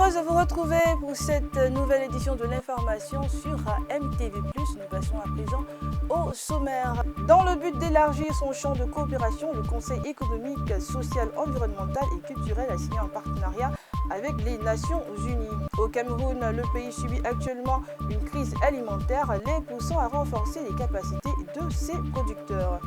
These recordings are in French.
heureuse de vous retrouver pour cette nouvelle édition de l'information sur MTV+. Nous passons à présent au sommaire. Dans le but d'élargir son champ de coopération, le Conseil économique, social, environnemental et culturel a signé un partenariat avec les Nations Unies. Au Cameroun, le pays subit actuellement une crise alimentaire, les poussant à renforcer les capacités de ses producteurs.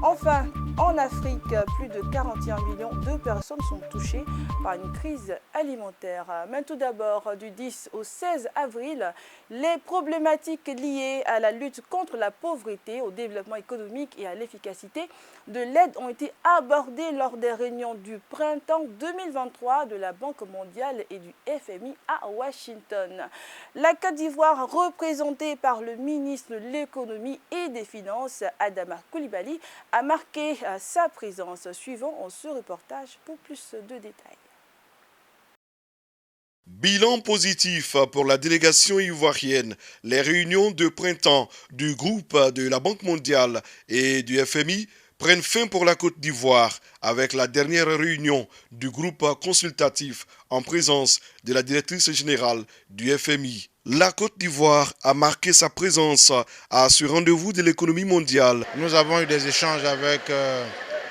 Enfin, en Afrique, plus de 41 millions de personnes sont touchées par une crise alimentaire. Mais tout d'abord, du 10 au 16 avril, les problématiques liées à la lutte contre la pauvreté, au développement économique et à l'efficacité de l'aide ont été abordées lors des réunions du printemps 2023 de la Banque mondiale et du FMI à Washington. La Côte d'Ivoire, représentée par le ministre de l'économie et des finances, Adama Coulibaly, a marqué sa présence. Suivant ce reportage pour plus de détails. Bilan positif pour la délégation ivoirienne. Les réunions de printemps du groupe de la Banque mondiale et du FMI prennent fin pour la Côte d'Ivoire avec la dernière réunion du groupe consultatif en présence de la directrice générale du FMI. La Côte d'Ivoire a marqué sa présence à ce rendez-vous de l'économie mondiale. Nous avons eu des échanges avec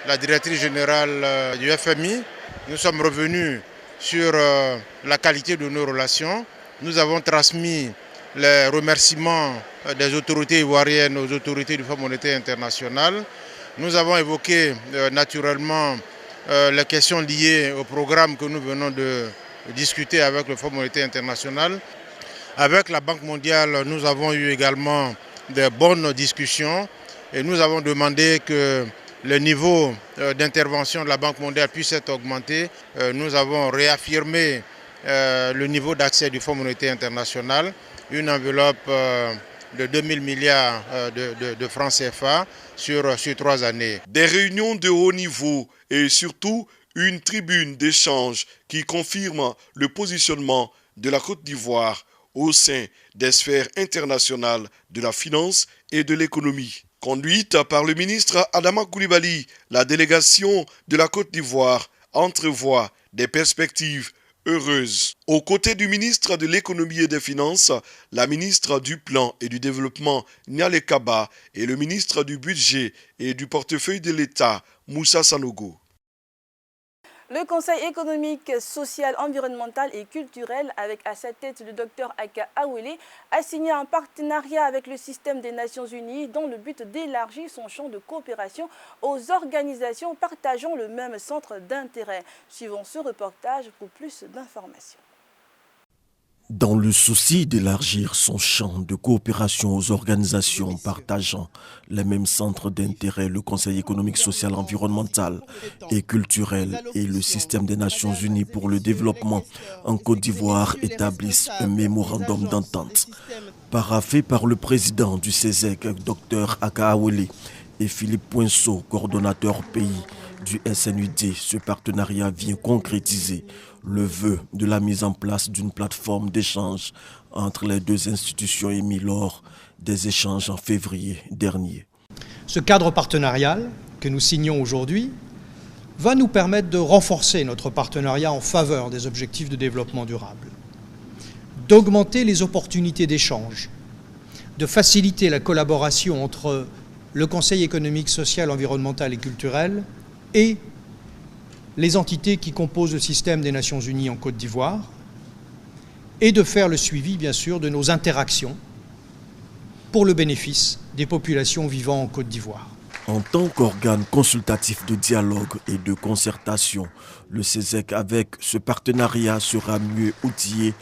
la directrice générale du FMI. Nous sommes revenus sur la qualité de nos relations. Nous avons transmis les remerciements des autorités ivoiriennes aux autorités du Fonds monétaire international. Nous avons évoqué naturellement les questions liées au programme que nous venons de discuter avec le Fonds monétaire international. Avec la Banque mondiale, nous avons eu également de bonnes discussions et nous avons demandé que le niveau d'intervention de la Banque mondiale puisse être augmenté. Nous avons réaffirmé le niveau d'accès du Fonds monétaire international, une enveloppe de 2000 milliards de francs CFA sur 3 années. Des réunions de haut niveau et surtout une tribune d'échange qui confirme le positionnement de la Côte d'Ivoire au sein des sphères internationales de la finance et de l'économie. Conduite par le ministre Adama Coulibaly, la délégation de la Côte d'Ivoire entrevoit des perspectives heureuses. Aux côtés du ministre de l'économie et des finances, la ministre du plan et du développement Niale Kaba et le ministre du budget et du portefeuille de l'État Moussa Sanogo. Le Conseil économique, social, environnemental et culturel, avec à sa tête le Dr Aka Awele, a signé un partenariat avec le système des Nations Unies dans le but d'élargir son champ de coopération aux organisations partageant le même centre d'intérêt. Suivons ce reportage pour plus d'informations. Dans le souci d'élargir son champ de coopération aux organisations partageant les mêmes centres d'intérêt, le Conseil économique, social, environnemental et culturel et le système des Nations Unies pour le développement en Côte d'Ivoire établissent un mémorandum d'entente. Paraphé par le président du CESEC, Dr Aka Awele, et Philippe Poinceau, coordonnateur pays du SNUD, ce partenariat vient concrétiser le vœu de la mise en place d'une plateforme d'échange entre les deux institutions émis lors des échanges en février dernier. Ce cadre partenarial que nous signons aujourd'hui va nous permettre de renforcer notre partenariat en faveur des objectifs de développement durable, d'augmenter les opportunités d'échange, de faciliter la collaboration entre le Conseil économique, social, environnemental et culturel et les entités qui composent le système des Nations Unies en Côte d'Ivoire et de faire le suivi, bien sûr, de nos interactions pour le bénéfice des populations vivant en Côte d'Ivoire. En tant qu'organe consultatif de dialogue et de concertation, le CESEC, avec ce partenariat, sera mieux outillé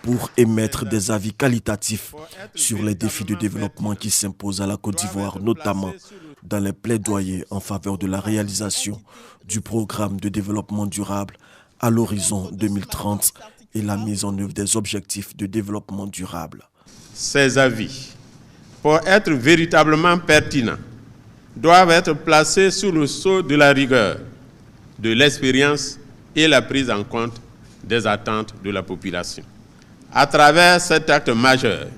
pour émettre des avis qualitatifs sur les défis de développement qui s'imposent à la Côte d'Ivoire, notamment dans les plaidoyers en faveur de la réalisation du programme de développement durable à l'horizon 2030 et la mise en œuvre des objectifs de développement durable. Ces avis, pour être véritablement pertinents, doivent être placés sous le sceau de la rigueur, de l'expérience et la prise en compte des attentes de la population. À travers cet acte majeur,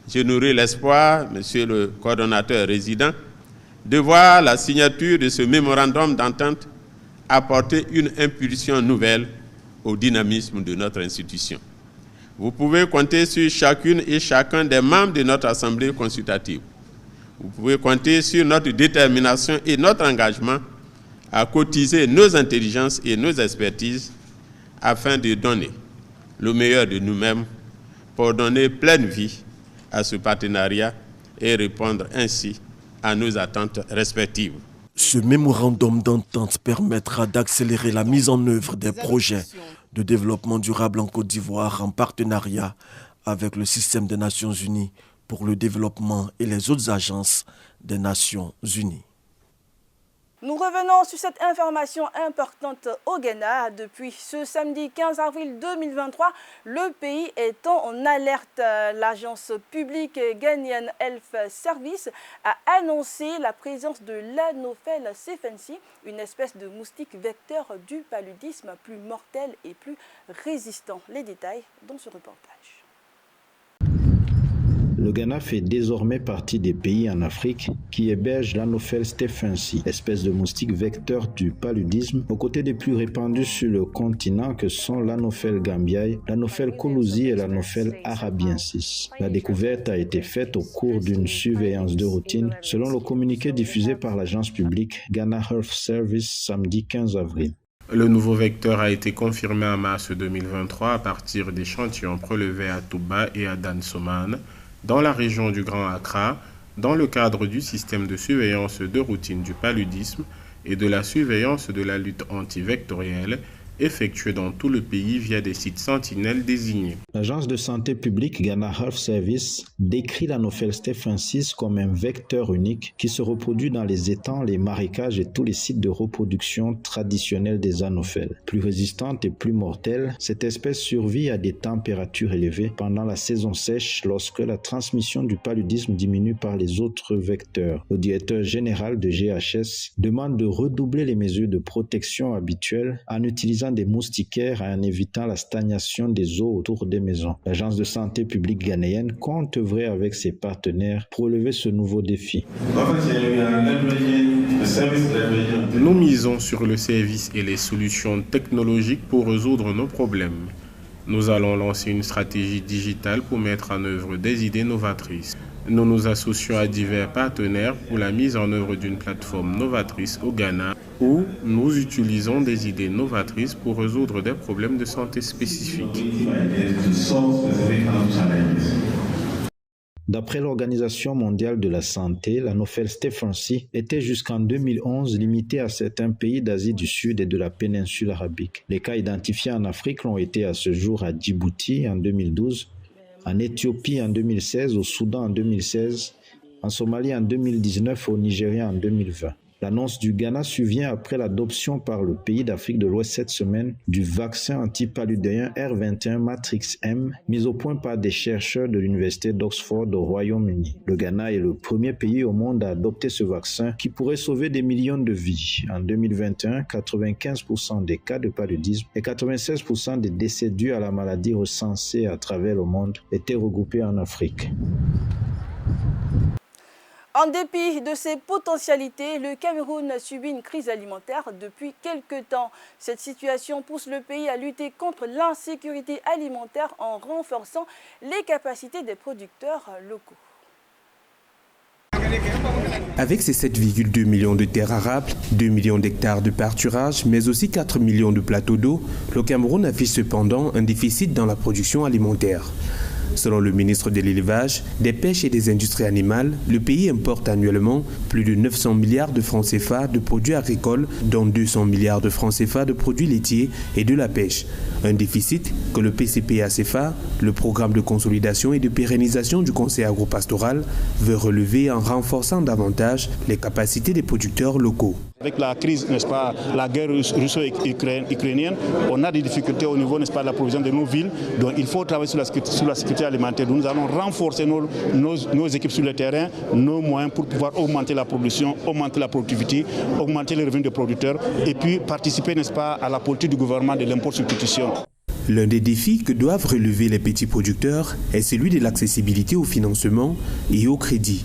je nourris l'espoir, Monsieur le coordonnateur résident, de voir la signature de ce mémorandum d'entente apporter une impulsion nouvelle au dynamisme de notre institution. Vous pouvez compter sur chacune et chacun des membres de notre Assemblée consultative. Vous pouvez compter sur notre détermination et notre engagement à cotiser nos intelligences et nos expertises afin de donner le meilleur de nous-mêmes pour donner pleine vie à ce partenariat et répondre ainsi à nos attentes respectives. Ce mémorandum d'entente permettra d'accélérer la mise en œuvre des projets de développement durable en Côte d'Ivoire en partenariat avec le système des Nations Unies pour le développement et les autres agences des Nations Unies. Nous revenons sur cette information importante au Ghana. Depuis ce samedi 15 avril 2023, le pays est en alerte. L'agence publique Ghanaian Health Service a annoncé la présence de l'Anopheles stephensi, une espèce de moustique vecteur du paludisme plus mortel et plus résistant. Les détails dans ce reportage. Le Ghana fait désormais partie des pays en Afrique qui hébergent l'Anopheles stephensi, espèce de moustique vecteur du paludisme, aux côtés des plus répandus sur le continent que sont l'Anopheles gambiae, l'Anopheles colusi et l'Anopheles arabiensis. La découverte a été faite au cours d'une surveillance de routine, selon le communiqué diffusé par l'agence publique Ghana Health Service samedi 15 avril. Le nouveau vecteur a été confirmé en mars 2023 à partir d'échantillons prélevés à Touba et à Dansoman, dans la région du Grand Accra, dans le cadre du système de surveillance de routine du paludisme et de la surveillance de la lutte antivectorielle effectuée dans tout le pays via des sites sentinelles désignés. L'agence de santé publique Ghana Health Service décrit l'Anopheles stephensis comme un vecteur unique qui se reproduit dans les étangs, les marécages et tous les sites de reproduction traditionnels des anophèles. Plus résistante et plus mortelle, cette espèce survit à des températures élevées pendant la saison sèche lorsque la transmission du paludisme diminue par les autres vecteurs. Le directeur général de GHS demande de redoubler les mesures de protection habituelles en utilisant des moustiquaires et en évitant la stagnation des eaux autour des maisons. L'agence de santé publique ghanéenne compte œuvrer avec ses partenaires pour relever ce nouveau défi. Nous misons sur le service et les solutions technologiques pour résoudre nos problèmes. Nous allons lancer une stratégie digitale pour mettre en œuvre des idées novatrices. Nous nous associons à divers partenaires pour la mise en œuvre d'une plateforme novatrice au Ghana où nous utilisons des idées novatrices pour résoudre des problèmes de santé spécifiques. D'après l'Organisation mondiale de la santé, l'Anopheles stephensi était jusqu'en 2011 limité à certains pays d'Asie du Sud et de la péninsule arabique. Les cas identifiés en Afrique l'ont été à ce jour à Djibouti en 2012, en Éthiopie en 2016, au Soudan en 2016, en Somalie en 2019 et au Nigeria en 2020. L'annonce du Ghana survient après l'adoption par le pays d'Afrique de l'Ouest cette semaine du vaccin antipaludéen R21 Matrix M, mis au point par des chercheurs de l'université d'Oxford au Royaume-Uni. Le Ghana est le premier pays au monde à adopter ce vaccin qui pourrait sauver des millions de vies. En 2021, 95% des cas de paludisme et 96% des décès dus à la maladie recensés à travers le monde étaient regroupés en Afrique. En dépit de ses potentialités, le Cameroun subit une crise alimentaire depuis quelques temps. Cette situation pousse le pays à lutter contre l'insécurité alimentaire en renforçant les capacités des producteurs locaux. Avec ses 7,2 millions de terres arables, 2 millions d'hectares de pâturage, mais aussi 4 millions de plateaux d'eau, le Cameroun affiche cependant un déficit dans la production alimentaire. Selon le ministre de l'Élevage, des Pêches et des Industries animales, le pays importe annuellement plus de 900 milliards de francs CFA de produits agricoles, dont 200 milliards de francs CFA de produits laitiers et de la pêche. Un déficit que le PCPA-CFA, le programme de consolidation et de pérennisation du Conseil agropastoral, veut relever en renforçant davantage les capacités des producteurs locaux. Avec la crise, n'est-ce pas, la guerre russo-ukrainienne, on a des difficultés au niveau, n'est-ce pas, de la provision de nos villes. Donc il faut travailler sur la sécurité alimentaire. Nous allons renforcer nos équipes sur le terrain, nos moyens pour pouvoir augmenter la production, augmenter la productivité, augmenter les revenus des producteurs et puis participer, n'est-ce pas, à la politique du gouvernement de l'import-substitution. L'un des défis que doivent relever les petits producteurs est celui de l'accessibilité au financement et au crédit.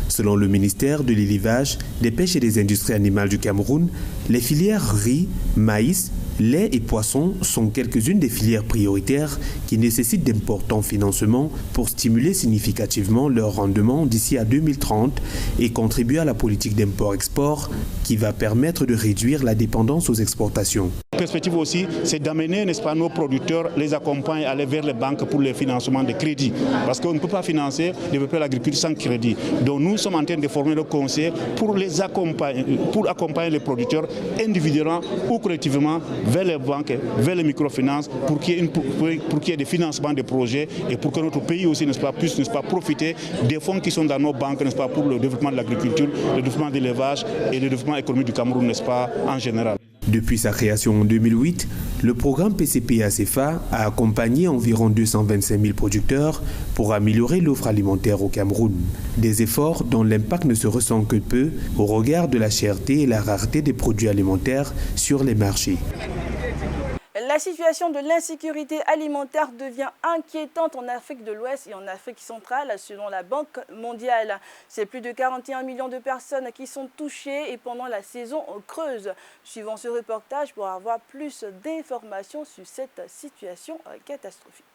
Selon le ministère de l'Élevage, des Pêches et des Industries animales du Cameroun, les filières riz, maïs, Lait et poissons sont quelques-unes des filières prioritaires qui nécessitent d'importants financements pour stimuler significativement leur rendement d'ici à 2030 et contribuer à la politique d'import-export qui va permettre de réduire la dépendance aux exportations. La perspective aussi, c'est d'amener, n'est-ce pas, nos producteurs, les accompagner, aller vers les banques pour le financement des crédits. Parce qu'on ne peut pas financer, développer l'agriculture sans crédit. Donc nous sommes en train de former le conseil pour les accompagner, pour accompagner les producteurs individuellement ou collectivement vers les banques, vers les microfinances, pour qu'il y ait des financements de projets et pour que notre pays aussi, n'est-ce pas, puisse, n'est-ce pas, profiter des fonds qui sont dans nos banques, n'est-ce pas, pour le développement de l'agriculture, le développement de l'élevage et le développement économique du Cameroun, n'est-ce pas, en général. Depuis sa création en 2008, le programme PCP-ACFA a accompagné environ 225 000 producteurs pour améliorer l'offre alimentaire au Cameroun. Des efforts dont l'impact ne se ressent que peu au regard de la cherté et la rareté des produits alimentaires sur les marchés. La situation de l'insécurité alimentaire devient inquiétante en Afrique de l'Ouest et en Afrique centrale, selon la Banque mondiale. C'est plus de 41 millions de personnes qui sont touchées et pendant la saison creuse. Suivant ce reportage pour avoir plus d'informations sur cette situation catastrophique.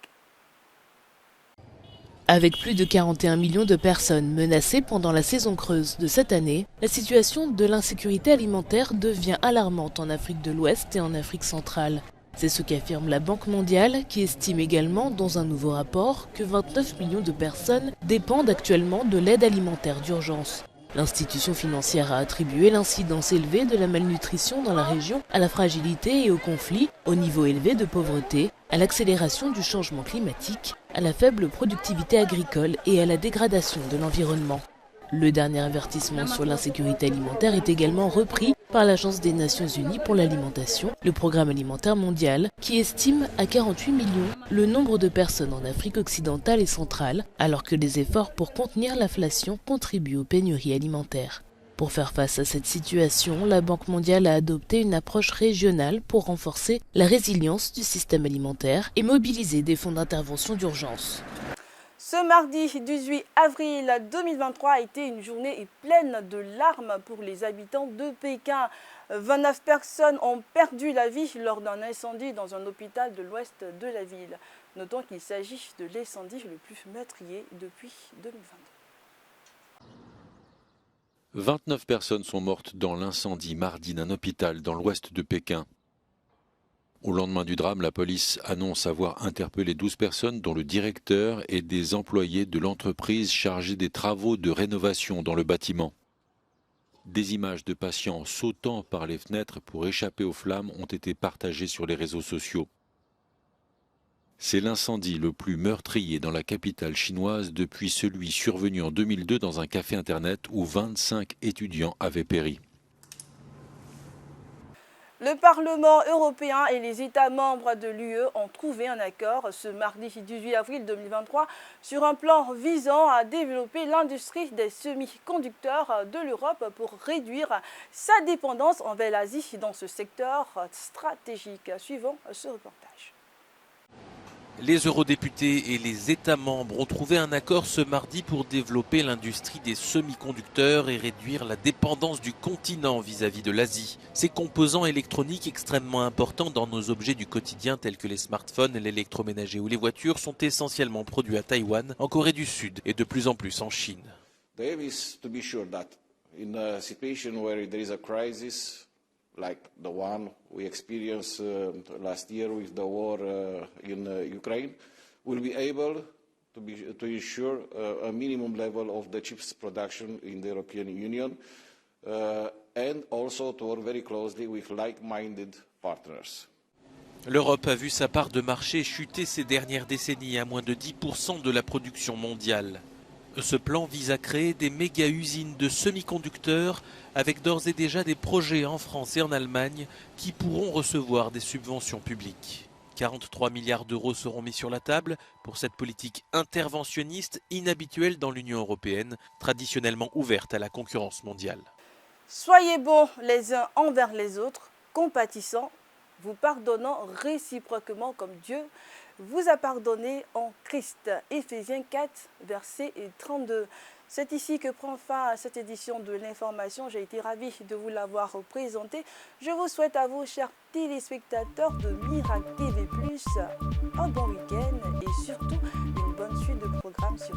Avec plus de 41 millions de personnes menacées pendant la saison creuse de cette année, la situation de l'insécurité alimentaire devient alarmante en Afrique de l'Ouest et en Afrique centrale. C'est ce qu'affirme la Banque mondiale, qui estime également dans un nouveau rapport que 29 millions de personnes dépendent actuellement de l'aide alimentaire d'urgence. L'institution financière a attribué l'incidence élevée de la malnutrition dans la région à la fragilité et au conflit, au niveau élevé de pauvreté, à l'accélération du changement climatique, à la faible productivité agricole et à la dégradation de l'environnement. Le dernier avertissement sur l'insécurité alimentaire est également repris par l'Agence des Nations Unies pour l'alimentation, le Programme alimentaire mondial, qui estime à 48 millions le nombre de personnes en Afrique occidentale et centrale, alors que les efforts pour contenir l'inflation contribuent aux pénuries alimentaires. Pour faire face à cette situation, la Banque mondiale a adopté une approche régionale pour renforcer la résilience du système alimentaire et mobiliser des fonds d'intervention d'urgence. Ce mardi 18 avril 2023 a été une journée pleine de larmes pour les habitants de Pékin. 29 personnes ont perdu la vie lors d'un incendie dans un hôpital de l'ouest de la ville. Notons qu'il s'agit de l'incendie le plus meurtrier depuis 2022. 29 personnes sont mortes dans l'incendie mardi d'un hôpital dans l'ouest de Pékin. Au lendemain du drame, la police annonce avoir interpellé 12 personnes, dont le directeur et des employés de l'entreprise chargée des travaux de rénovation dans le bâtiment. Des images de patients sautant par les fenêtres pour échapper aux flammes ont été partagées sur les réseaux sociaux. C'est l'incendie le plus meurtrier dans la capitale chinoise depuis celui survenu en 2002 dans un café internet où 25 étudiants avaient péri. Le Parlement européen et les États membres de l'UE ont trouvé un accord ce mardi 18 avril 2023 sur un plan visant à développer l'industrie des semi-conducteurs de l'Europe pour réduire sa dépendance envers l'Asie dans ce secteur stratégique. Suivant ce reportage. Les eurodéputés et les États membres ont trouvé un accord ce mardi pour développer l'industrie des semi-conducteurs et réduire la dépendance du continent vis-à-vis de l'Asie. Ces composants électroniques extrêmement importants dans nos objets du quotidien tels que les smartphones, l'électroménager ou les voitures sont essentiellement produits à Taïwan, en Corée du Sud et de plus en plus en Chine. The aim is to be sure that in a situation where there is a crisis like the one we experienced last year with the war in Ukraine, we'll be able to ensure a minimum level of the chips production in the European Union and also to work very closely with like-minded partners. L'Europe a vu sa part de marché chuter ces dernières décennies à moins de 10% de la production mondiale. Ce plan vise à créer des méga-usines de semi-conducteurs avec d'ores et déjà des projets en France et en Allemagne qui pourront recevoir des subventions publiques. 43 milliards d'euros seront mis sur la table pour cette politique interventionniste inhabituelle dans l'Union européenne, traditionnellement ouverte à la concurrence mondiale. Soyez bons les uns envers les autres, compatissants, vous pardonnant réciproquement comme Dieu vous a pardonné en Christ. Éphésiens 4, verset 32. C'est ici que prend fin cette édition de l'information. J'ai été ravie de vous l'avoir présentée. Je vous souhaite à vous, chers téléspectateurs de Miracle TV+, un bon week-end et surtout une bonne suite de programmes sur